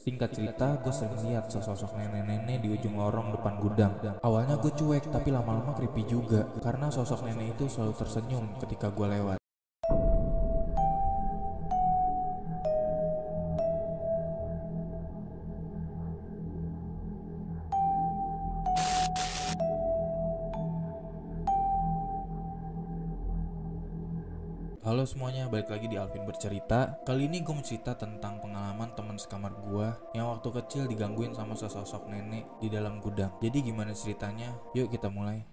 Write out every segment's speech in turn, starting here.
Singkat cerita, gue sering lihat sesosok nenek-nenek di ujung lorong depan gudang. Awalnya gue cuek, tapi lama-lama creepy juga, karena sosok nenek itu selalu tersenyum ketika gue lewat. Halo semuanya, balik lagi di Alvin Bercerita. Kali ini gue mau cerita tentang pengalaman teman sekamar gue yang waktu kecil digangguin sama sesosok nenek di dalam gudang. Jadi gimana ceritanya? Yuk kita mulai.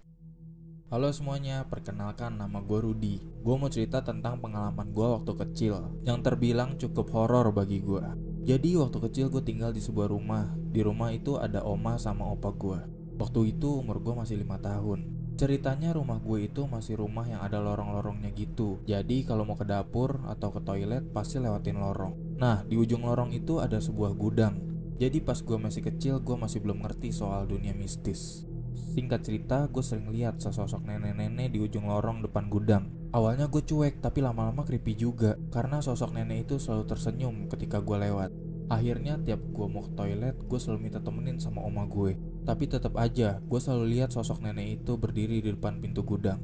Halo semuanya, perkenalkan nama gue Rudy. Gue mau cerita tentang pengalaman gue waktu kecil yang terbilang cukup horor bagi gue. Jadi waktu kecil gue tinggal di sebuah rumah. Di rumah itu ada oma sama opa gue. Waktu itu umur gue masih 5 tahun. Ceritanya rumah gue itu masih rumah yang ada lorong-lorongnya gitu. Jadi kalau mau ke dapur atau ke toilet pasti lewatin lorong. Nah, di ujung lorong itu ada sebuah gudang. Jadi pas gue masih kecil, gue masih belum ngerti soal dunia mistis. Singkat cerita, gue sering lihat sesosok nenek-nenek di ujung lorong depan gudang. Awalnya gue cuek, tapi lama-lama creepy juga, karena sosok nenek itu selalu tersenyum ketika gue lewat. Akhirnya tiap gue mau ke toilet, gue selalu minta temenin sama oma gue. Tapi tetap aja, gue selalu lihat sosok nenek itu berdiri di depan pintu gudang.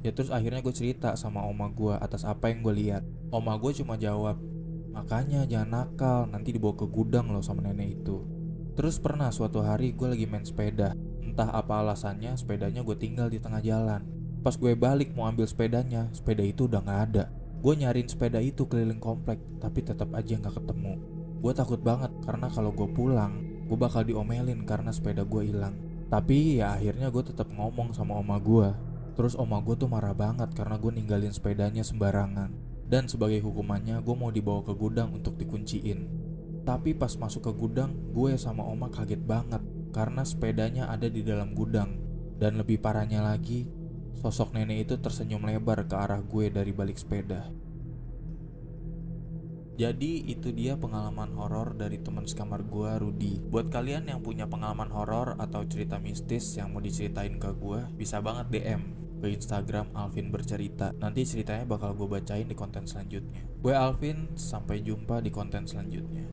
Ya terus akhirnya gue cerita sama oma gue atas apa yang gue lihat. Oma gue cuma jawab, "Makanya jangan nakal, nanti dibawa ke gudang loh sama nenek itu." Terus pernah suatu hari gue lagi main sepeda. Entah apa alasannya, sepedanya gue tinggal di tengah jalan. Pas gue balik mau ambil sepedanya, sepeda itu udah gak ada. Gue nyariin sepeda itu keliling komplek, tapi tetap aja gak ketemu. Gue takut banget karena kalau gue pulang, gue bakal diomelin karena sepeda gue hilang. Tapi ya akhirnya gue tetap ngomong sama oma gue. Terus oma gue tuh marah banget karena gue ninggalin sepedanya sembarangan. Dan sebagai hukumannya gue mau dibawa ke gudang untuk dikunciin. Tapi pas masuk ke gudang, gue sama oma kaget banget karena sepedanya ada di dalam gudang. Dan lebih parahnya lagi, sosok nenek itu tersenyum lebar ke arah gue dari balik sepeda. Jadi itu dia pengalaman horor dari teman sekamar gue, Rudy. Buat kalian yang punya pengalaman horor atau cerita mistis yang mau diceritain ke gue, bisa banget DM ke Instagram Alvin Bercerita. Nanti ceritanya bakal gue bacain di konten selanjutnya. Gue Alvin, sampai jumpa di konten selanjutnya.